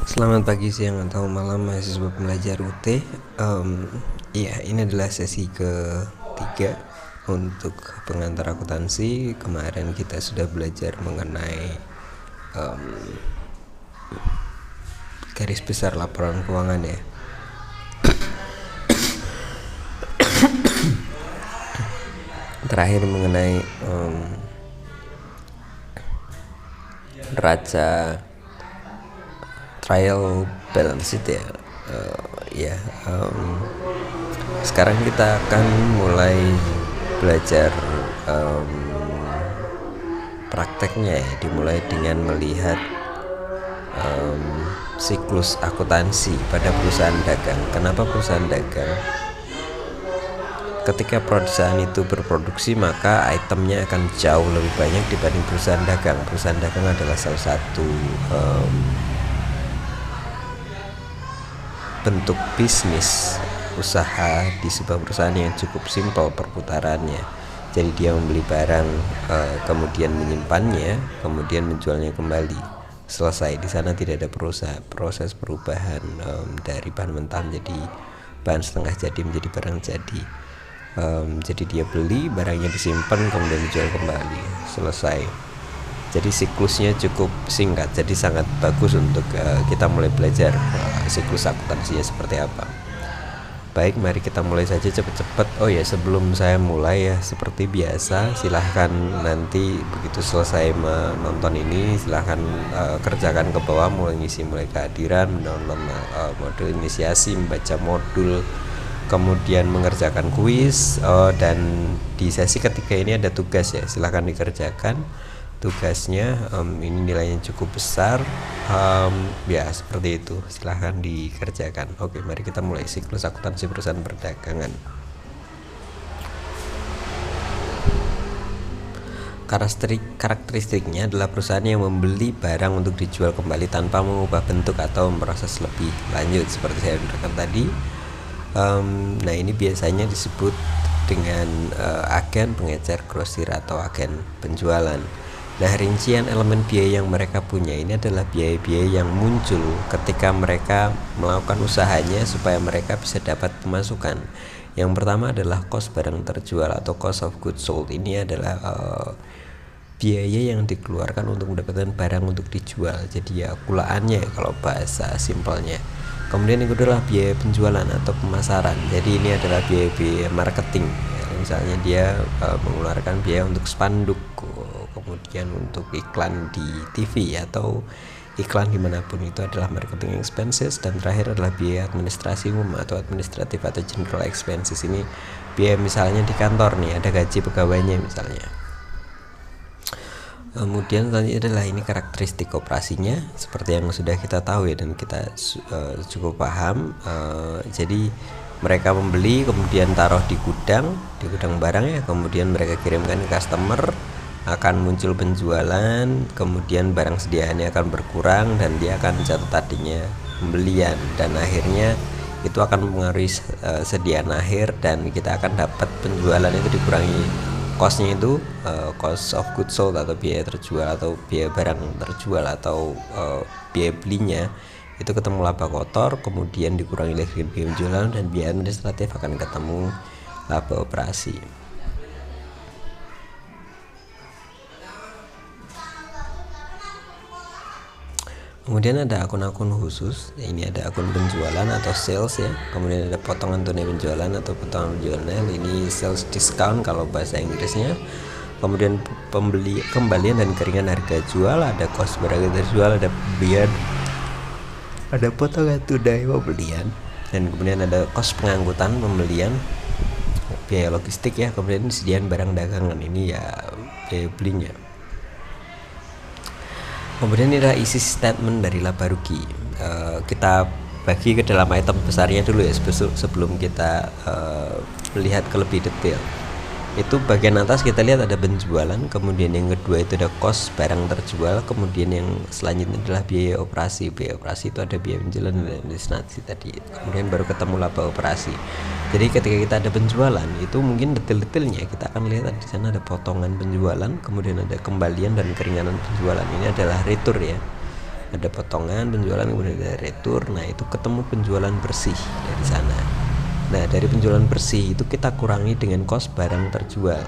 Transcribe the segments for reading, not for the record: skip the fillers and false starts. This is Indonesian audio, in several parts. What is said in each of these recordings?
Selamat pagi, siang, atau malam mahasiswa pembelajar UT. Iya, ini adalah sesi ketiga untuk pengantar akuntansi. Kemarin kita sudah belajar mengenai garis besar laporan keuangan ya. Terakhir mengenai neraca trial balance sheet ya. Sekarang kita akan mulai belajar prakteknya ya, dimulai dengan melihat siklus akuntansi pada perusahaan dagang. Kenapa perusahaan dagang? Ketika perusahaan itu berproduksi, maka itemnya akan jauh lebih banyak dibanding perusahaan dagang. Perusahaan dagang adalah salah satu bentuk bisnis usaha di sebuah perusahaan yang cukup simpel perputarannya. Jadi dia membeli barang, kemudian menyimpannya, kemudian menjualnya kembali. Selesai. Di sana tidak ada proses perubahan dari bahan mentah menjadi bahan setengah jadi menjadi barang jadi. Jadi dia beli, barangnya disimpan, kemudian dijual kembali. Selesai. Jadi siklusnya cukup singkat, jadi sangat bagus untuk kita mulai belajar siklus akuntansinya seperti apa. Baik, mari kita mulai saja cepat-cepat. Oh ya, sebelum saya mulai ya, seperti biasa, silahkan nanti begitu selesai menonton ini, silahkan kerjakan ke bawah, mulai ngisi mulai kehadiran, mendownload modul inisiasi, membaca modul, kemudian mengerjakan kuis, dan di sesi ketiga ini ada tugas ya, silahkan dikerjakan tugasnya. Ini nilainya cukup besar, ya seperti itu, silahkan dikerjakan. Oke, mari kita mulai siklus akuntansi perusahaan perdagangan. Karakteristiknya adalah perusahaan yang membeli barang untuk dijual kembali tanpa mengubah bentuk atau memproses lebih lanjut seperti saya berikan tadi. Nah, ini biasanya disebut dengan agen pengecer, grosir, atau agen penjualan. Nah, rincian elemen biaya yang mereka punya ini adalah biaya-biaya yang muncul ketika mereka melakukan usahanya supaya mereka bisa dapat pemasukan. Yang pertama adalah cost barang terjual atau cost of goods sold. Ini adalah biaya yang dikeluarkan untuk mendapatkan barang untuk dijual. Jadi ya kulaannya kalau bahasa simpelnya. Kemudian yang kedua adalah biaya penjualan atau pemasaran. Jadi ini adalah biaya marketing. Misalnya dia mengeluarkan biaya untuk spanduk, kemudian untuk iklan di TV atau iklan dimanapun, itu adalah marketing expenses. Dan terakhir adalah biaya administrasi umum atau administratif atau general expenses. Ini biaya misalnya di kantor nih, ada gaji pegawainya misalnya. Kemudian selanjutnya adalah ini karakteristik operasinya seperti yang sudah kita tahu ya, dan kita cukup paham. Jadi mereka membeli, kemudian taruh di gudang barang ya, kemudian mereka kirimkan ke customer, akan muncul penjualan, kemudian barang sediaannya akan berkurang dan dia akan jatuh tadinya pembelian, dan akhirnya itu akan mempengaruhi sediaan akhir, dan kita akan dapat penjualan itu dikurangi costnya itu, cost of goods sold atau biaya terjual atau biaya barang terjual atau biaya belinya itu ketemu laba kotor, kemudian dikurangi lagi biaya penjualan, dan biaya administratif akan ketemu laba operasi. Kemudian ada akun-akun khusus. Ini ada akun penjualan atau sales ya. Kemudian ada potongan tunai penjualan atau potongan penjualan. Ini sales discount kalau bahasa Inggrisnya. Kemudian kembalian dan keringan harga jual, ada cost barang terjual, ada pembelian, ada potongan tunai pembelian, dan kemudian ada cost pengangkutan pembelian, biaya logistik ya, kemudian disediakan barang dagangan, ini ya biaya belinya. Kemudian ini adalah isi statement dari laba rugi. Kita bagi ke dalam item besarnya dulu ya, sebelum kita melihat ke lebih detail. Itu bagian atas kita lihat ada penjualan, kemudian yang kedua itu ada cost barang terjual, kemudian yang selanjutnya adalah biaya operasi. Biaya operasi itu ada biaya penjualan dan administrasi tadi, kemudian baru ketemu laba operasi. Jadi ketika kita ada penjualan, itu mungkin detail-detailnya kita akan lihat di sana ada potongan penjualan, kemudian ada kembalian dan keringanan penjualan. Ini adalah retur ya. ada potongan penjualan, kemudian ada retur. Nah itu ketemu penjualan bersih dari sana. Nah dari penjualan bersih itu kita kurangi dengan kos barang terjual.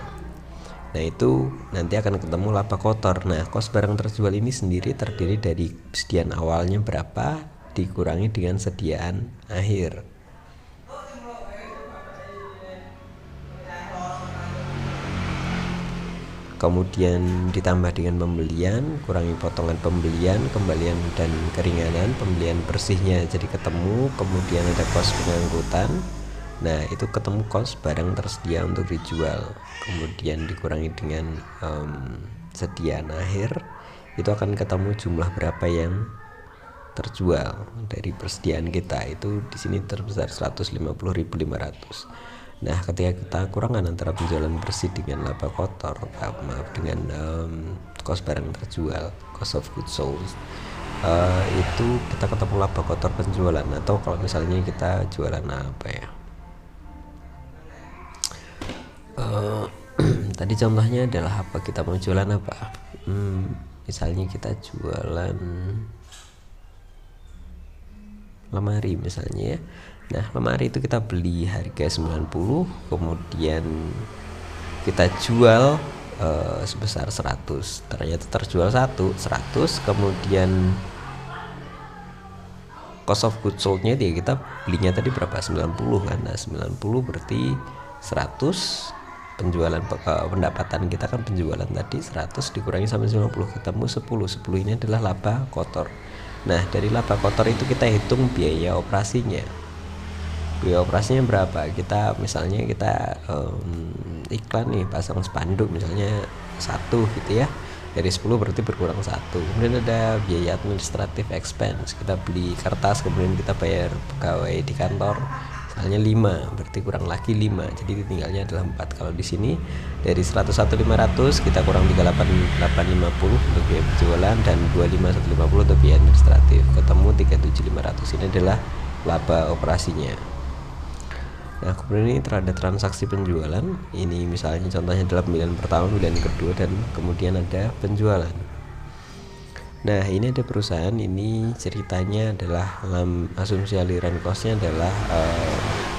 Nah itu nanti akan ketemu laba kotor. Nah kos barang terjual ini sendiri terdiri dari sediaan awalnya berapa dikurangi dengan sediaan akhir. Kemudian ditambah dengan pembelian, kurangi potongan pembelian, kembalian dan keringanan, pembelian bersihnya jadi ketemu, kemudian ada kos pengangkutan. Nah itu ketemu kos barang tersedia untuk dijual, kemudian dikurangi dengan sediaan akhir, itu akan ketemu jumlah berapa yang terjual dari persediaan kita. Itu di sini terbesar 150.500. Nah ketika kita kurangan antara penjualan bersih dengan laba kotor, dengan kos barang terjual, cost of goods sold, itu kita ketemu laba kotor penjualan. Atau kalau misalnya kita jualan apa ya, tadi contohnya adalah apa, kita mau jualan apa, misalnya kita jualan lemari misalnya ya. Nah lemari itu kita beli harga 90, kemudian kita jual sebesar 100, ternyata terjual 100, kemudian cost of goods sold-nya dia kita belinya tadi berapa, 90 kan. Nah 90 berarti 100 penjualan, pendapatan kita kan penjualan tadi 100 dikurangi sama 90 ketemu 10 ini adalah laba kotor. Nah dari laba kotor itu kita hitung biaya operasinya. Biaya operasinya berapa? Kita misalnya kita iklan nih, pasang spanduk misalnya 1 gitu ya, dari 10 berarti berkurang 1. Kemudian ada biaya administratif expense, kita beli kertas, kemudian kita bayar pegawai di kantor misalnya 5, berarti kurang lagi 5, jadi tinggalnya adalah 4. Kalau di sini dari 101.500 kita kurang 38.850 untuk biaya penjualan dan 25.150 untuk biaya administratif, ketemu 37.500. Ini adalah laba operasinya. Nah kemudian ini terhadap transaksi penjualan, ini misalnya contohnya adalah pembelian pertama, pembelian kedua, dan kemudian ada penjualan. Nah ini ada perusahaan, ini ceritanya adalah asumsi aliran costnya adalah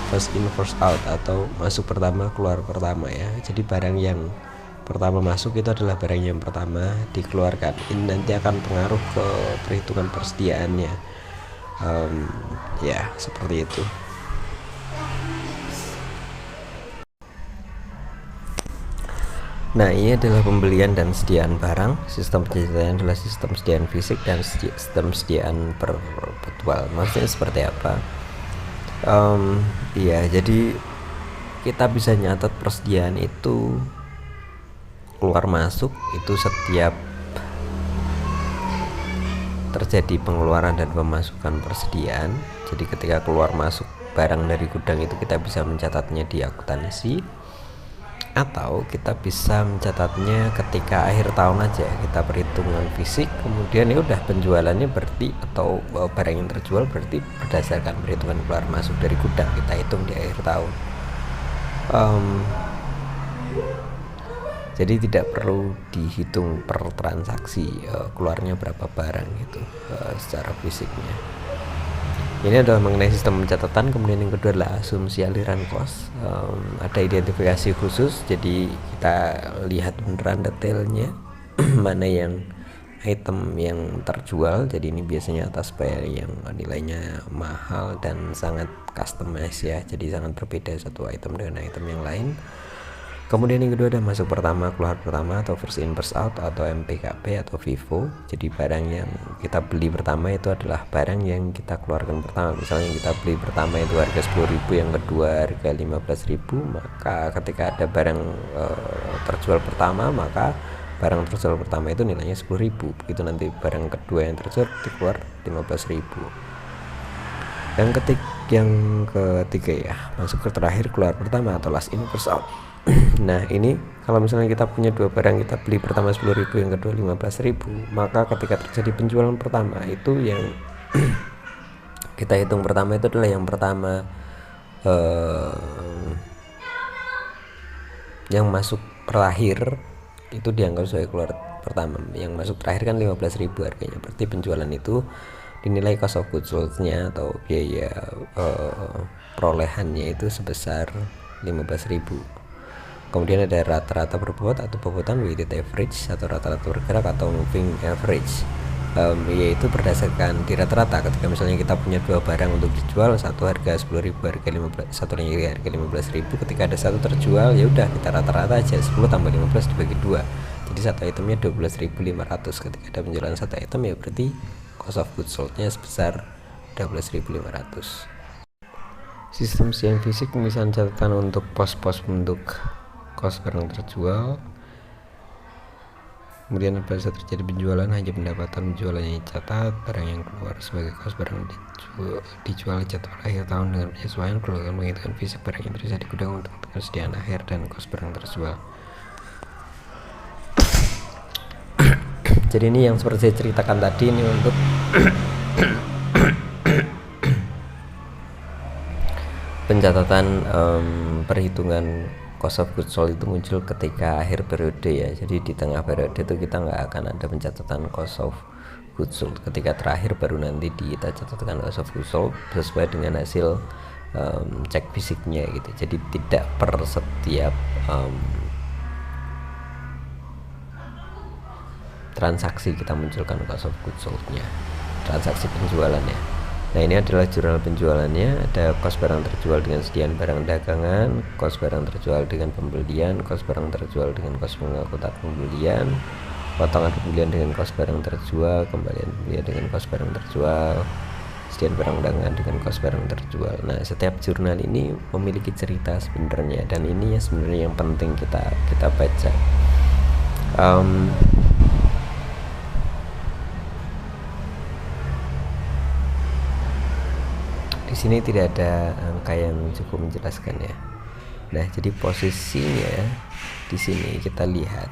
first in first out atau masuk pertama keluar pertama ya. Jadi barang yang pertama masuk itu adalah barang yang pertama dikeluarkan. Ini nanti akan pengaruh ke perhitungan persediaannya, ya seperti itu. Nah ini adalah pembelian dan sediaan barang. Sistem penjataannya adalah sistem sediaan fisik dan sistem sediaan perpetual. Maksudnya seperti apa? Ya jadi kita bisa nyatet persediaan itu keluar masuk itu setiap terjadi pengeluaran dan pemasukan persediaan. Jadi ketika keluar masuk barang dari gudang itu kita bisa mencatatnya di akuntansi, atau kita bisa mencatatnya ketika akhir tahun aja, kita perhitungan fisik, kemudian ya udah penjualannya berarti atau barang yang terjual berarti berdasarkan perhitungan keluar masuk dari gudang, kita hitung di akhir tahun. Jadi tidak perlu dihitung per transaksi keluarnya berapa barang gitu secara fisiknya. Ini adalah mengenai sistem pencatatan. Kemudian yang kedua adalah asumsi aliran cost. Ada identifikasi khusus, jadi kita lihat beneran detailnya mana yang item yang terjual. Jadi ini biasanya atas bayar yang nilainya mahal dan sangat customize ya, jadi sangat berbeda satu item dengan item yang lain. Kemudian yang kedua ada masuk pertama keluar pertama atau first in first out atau MPKP atau FIFO. Jadi barang yang kita beli pertama itu adalah barang yang kita keluarkan pertama. Misalnya kita beli pertama itu harga 10.000, yang kedua harga 15.000, maka ketika ada barang terjual pertama, maka barang terjual pertama itu nilainya 10.000. Begitu nanti barang kedua yang terjual keluar 15.000. Yang ketiga ya, masuk ke terakhir keluar pertama atau last in first out. Nah ini kalau misalnya kita punya dua barang, kita beli pertama 10.000, yang kedua 15.000, maka ketika terjadi penjualan pertama itu yang kita hitung pertama itu adalah yang pertama yang masuk terakhir itu dianggap sebagai keluar pertama, yang masuk terakhir kan 15.000 harganya, berarti penjualan itu dinilai cost of goods sold-nya atau biaya perolehannya itu sebesar 15.000. Kemudian ada rata-rata berbobot atau bobotan weighted average atau rata-rata bergerak atau moving average, yaitu berdasarkan di rata-rata. Ketika misalnya kita punya dua barang untuk dijual, satu harga 10.000, satu harga 15.000, ketika ada satu terjual, ya udah kita rata-rata aja 10 tambah 15 dibagi 2, jadi satu itemnya 12.500. ketika ada penjualan satu item, ya berarti cost of goods sold-nya sebesar 12.500. Sistem CM fisik pemisahan catatan untuk pos-pos bentuk cost barang terjual. Kemudian pada saat terjadi penjualan, hanya pendapatan penjualan yang dicatat, barang yang keluar sebagai cost barang dijual jadwal akhir tahun dengan penyesuaian keluarga menghitung fisik barang yang tersisa di gudang untuk ketersediaan akhir dan cost barang terjual. Jadi ini yang seperti saya ceritakan tadi, ini untuk pencatatan perhitungan cost of goods sold itu muncul ketika akhir periode ya. Jadi di tengah periode itu kita nggak akan ada pencatatan cost of goods sold. Ketika terakhir baru nanti kita catatkan cost of goods sold sesuai dengan hasil cek fisiknya gitu. Jadi tidak per setiap transaksi kita munculkan cost of goods sold-nya, transaksi penjualannya. Nah, ini adalah jurnal penjualannya. Ada cost barang terjual dengan sediaan barang dagangan, cost barang terjual dengan pembelian, cost barang terjual dengan cost pengangkutan pembelian, potongan pembelian dengan cost barang terjual, kembalian pembelian dengan cost barang terjual, sediaan barang dagangan dengan cost barang terjual. Nah, setiap jurnal ini memiliki cerita sebenarnya, dan ini ya sebenarnya yang penting kita baca. Di sini tidak ada angka yang cukup menjelaskan ya. Nah, jadi posisinya di sini kita lihat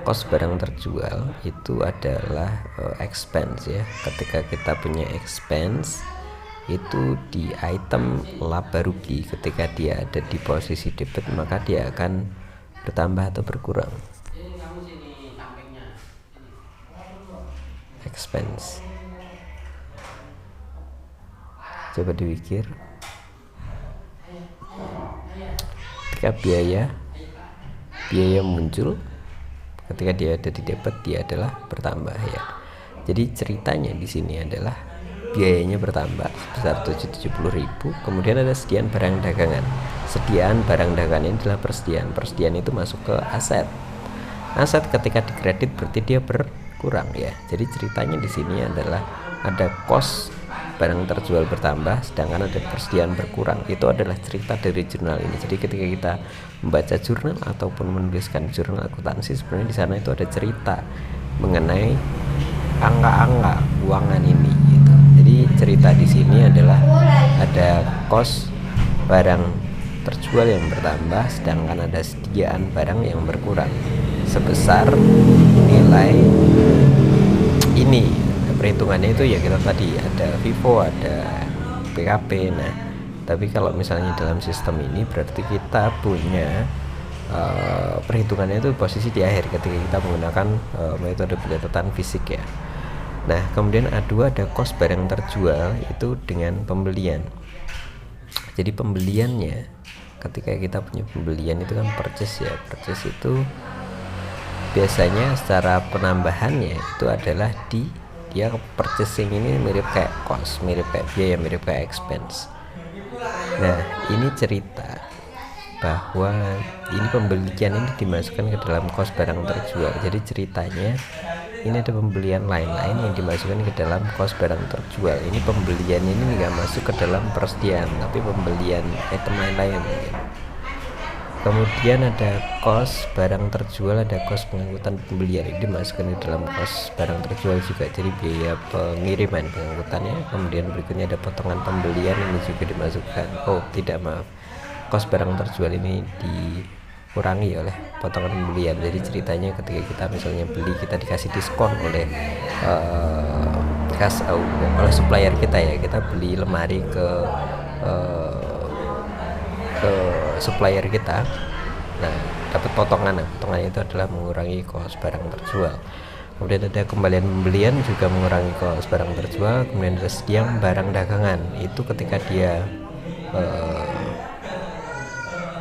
cost barang terjual itu adalah expense ya. Ketika kita punya expense itu di item laba rugi, ketika dia ada di posisi debit maka dia akan bertambah atau berkurang. Expense. Coba dipikir, ketika biaya muncul, ketika dia ada di debit dia adalah bertambah ya. Jadi ceritanya di sini adalah biayanya bertambah sebesar 770.000, kemudian ada sediaan barang dagangan. Sediaan barang dagangan ini adalah persediaan itu masuk ke aset ketika dikredit berarti dia berkurang ya. Jadi ceritanya di sini adalah ada cost barang terjual bertambah sedangkan ada persediaan berkurang. Itu adalah cerita dari jurnal ini. Jadi ketika kita membaca jurnal ataupun menuliskan jurnal akuntansi, sebenarnya di sana itu ada cerita mengenai angka-angka keuangan ini gitu. Jadi cerita di sini adalah ada cost barang terjual yang bertambah sedangkan ada sediaan barang yang berkurang sebesar nilai ini. Perhitungannya itu ya kita tadi ada FIFO, ada PKP. Nah, tapi kalau misalnya dalam sistem ini berarti kita punya perhitungannya itu posisi di akhir ketika kita menggunakan metode pencatatan fisik ya. Nah, kemudian A2 ada cost barang terjual itu dengan pembelian. Jadi pembeliannya ketika kita punya pembelian itu kan purchase ya. Purchase itu biasanya secara penambahannya itu adalah dia purchasing ini mirip kayak cost, mirip kayak biaya, mirip kayak expense. Nah, ini cerita bahwa ini pembelian ini dimasukkan ke dalam cost barang terjual. Jadi ceritanya ini ada pembelian lain-lain yang dimasukkan ke dalam cost barang terjual. Ini pembelian ini nggak masuk ke dalam persediaan, tapi pembelian item lain-lain. Kemudian ada cost barang terjual, ada cost pengangkutan pembelian, ini dimasukkan di dalam cost barang terjual juga. Jadi biaya pengiriman pengangkutannya. Kemudian berikutnya ada potongan pembelian, ini juga dimasukkan. Cost barang terjual ini dikurangi oleh potongan pembelian. Jadi ceritanya ketika kita misalnya beli, kita dikasih diskon oleh supplier kita ya. Kita beli lemari ke supplier kita, Nah, dapat potongan. Nah, potongan itu adalah mengurangi kos barang terjual. Kemudian ada kembalian pembelian juga mengurangi kos barang terjual. Kemudian ada sediam barang dagangan, itu ketika dia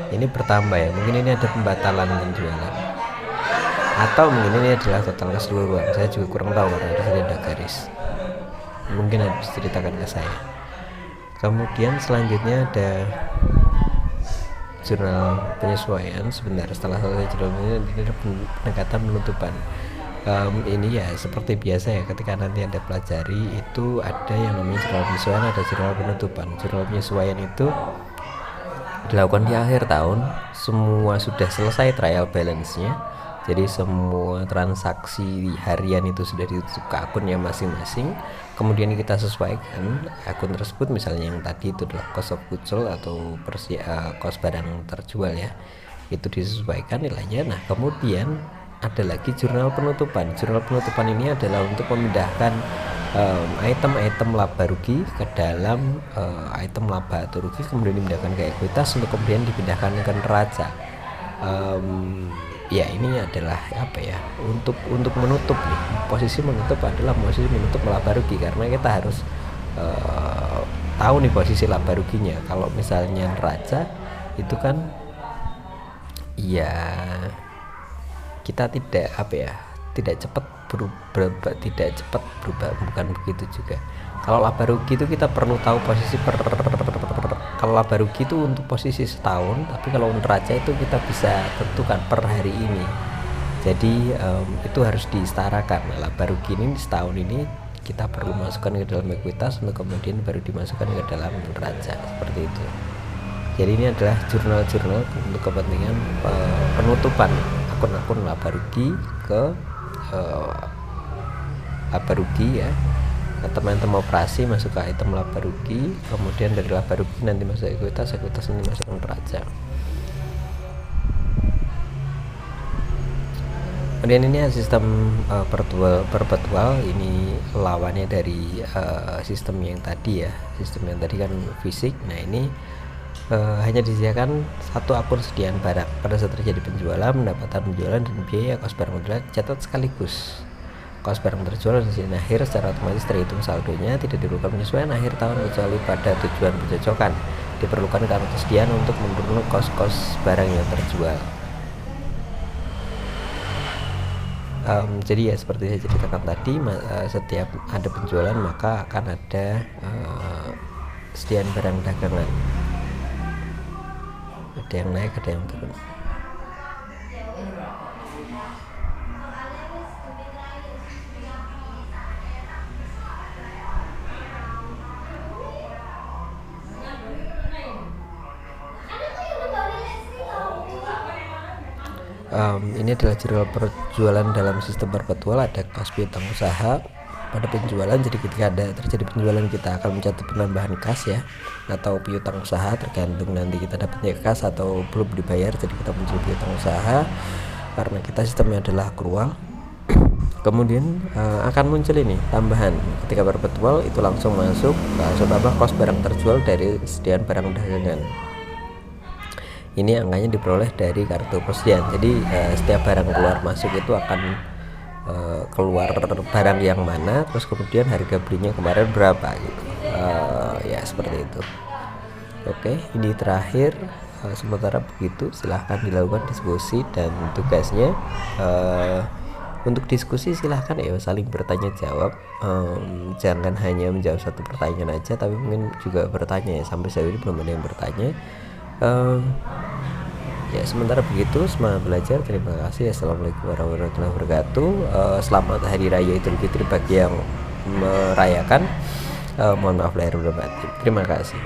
ini bertambah ya, mungkin ini ada pembatalan penjualan atau mungkin ini adalah total keseluruhan, saya juga kurang tahu karena di sini ada garis, mungkin harus diceritakan ke saya. Kemudian selanjutnya ada jurnal penyesuaian. Sebentar, setelah selesai jurnal ini ada pendekatan penutupan. Ini ya seperti biasa ya, ketika nanti Anda pelajari itu ada yang namanya jurnal penyesuaian, ada jurnal penutupan. Jurnal penyesuaian itu dilakukan di akhir tahun, semua sudah selesai trial balance-nya, jadi semua transaksi harian itu sudah ditutup ke akunnya masing-masing. Kemudian kita sesuaikan akun tersebut, misalnya yang tadi itu adalah cost of goods sold atau cost barang terjual ya, itu disesuaikan nilainya. Nah, kemudian ada lagi jurnal penutupan. Jurnal penutupan ini adalah untuk memindahkan item-item laba rugi ke dalam item laba atau rugi, kemudian dipindahkan ke ekuitas untuk kemudian dipindahkan ke neraca. Ya ini adalah apa ya, untuk menutup nih, posisi menutup adalah posisi menutup laba rugi, karena kita harus tahu nih posisi laba ruginya. Kalau misalnya neraca itu kan ya kita tidak apa ya, tidak cepat berubah, bukan begitu juga. Kalau laba rugi itu kita perlu tahu posisi kalau laba rugi itu untuk posisi setahun, tapi kalau neraca itu kita bisa tentukan per hari ini. Jadi itu harus disetarakan. Nah, laba rugi ini setahun ini kita perlu masukkan ke dalam ekuitas untuk kemudian baru dimasukkan ke dalam neraca, seperti itu. Jadi ini adalah jurnal-jurnal untuk kepentingan penutupan akun-akun laba rugi ke laba rugi ya. Teman-teman operasi masuk ke item laba rugi, kemudian dari laba rugi nanti masuk ekuitas nanti masuk ke neraca. Kemudian ini sistem perpetual, ini lawannya dari sistem yang tadi ya. Sistem yang tadi kan fisik. Nah, ini hanya disediakan satu akun sediaan barang. Pada saat terjadi penjualan, pendapatan penjualan dan biaya kos barang terjual catat sekaligus. Kos barang terjual dan sediaan akhir secara otomatis terhitung saldonya, tidak diperlukan penyesuaian akhir tahun kecuali pada tujuan pencocokan. Diperlukan karena kesediaan untuk menurunkan kos-kos barang yang terjual. Jadi ya seperti saya ceritakan tadi, setiap ada penjualan maka akan ada sediaan barang dagangan. Ada yang naik, ada yang turun. Ini adalah jurnal perjualan dalam sistem perpetual. Ada kas piutang usaha pada penjualan. Jadi ketika ada terjadi penjualan, kita akan mencatat penambahan kas ya, atau piutang usaha, tergantung nanti kita dapatnya kas atau belum dibayar. Jadi kita muncul piutang usaha karena kita sistemnya adalah akrual. Kemudian akan muncul ini tambahan ketika perpetual, itu langsung masuk tambah kos barang terjual dari sediaan barang dagangan. Ini angkanya diperoleh dari kartu persediaan. Jadi setiap barang keluar masuk itu akan keluar barang yang mana, terus kemudian harga belinya kemarin berapa gitu. Ya seperti itu. Oke, ini terakhir. Sementara begitu, silahkan dilakukan diskusi dan tugasnya. Untuk diskusi silahkan ya saling bertanya jawab. Jangan hanya menjawab satu pertanyaan aja, tapi mungkin juga bertanya ya. Sampai saat ini belum ada yang bertanya. Ya sementara begitu, semangat belajar. Terima kasih. Assalamualaikum warahmatullahi wabarakatuh. Selamat Hari Raya Idul Fitri bagi yang merayakan. Mohon maaf lahir dan batin. Terima kasih.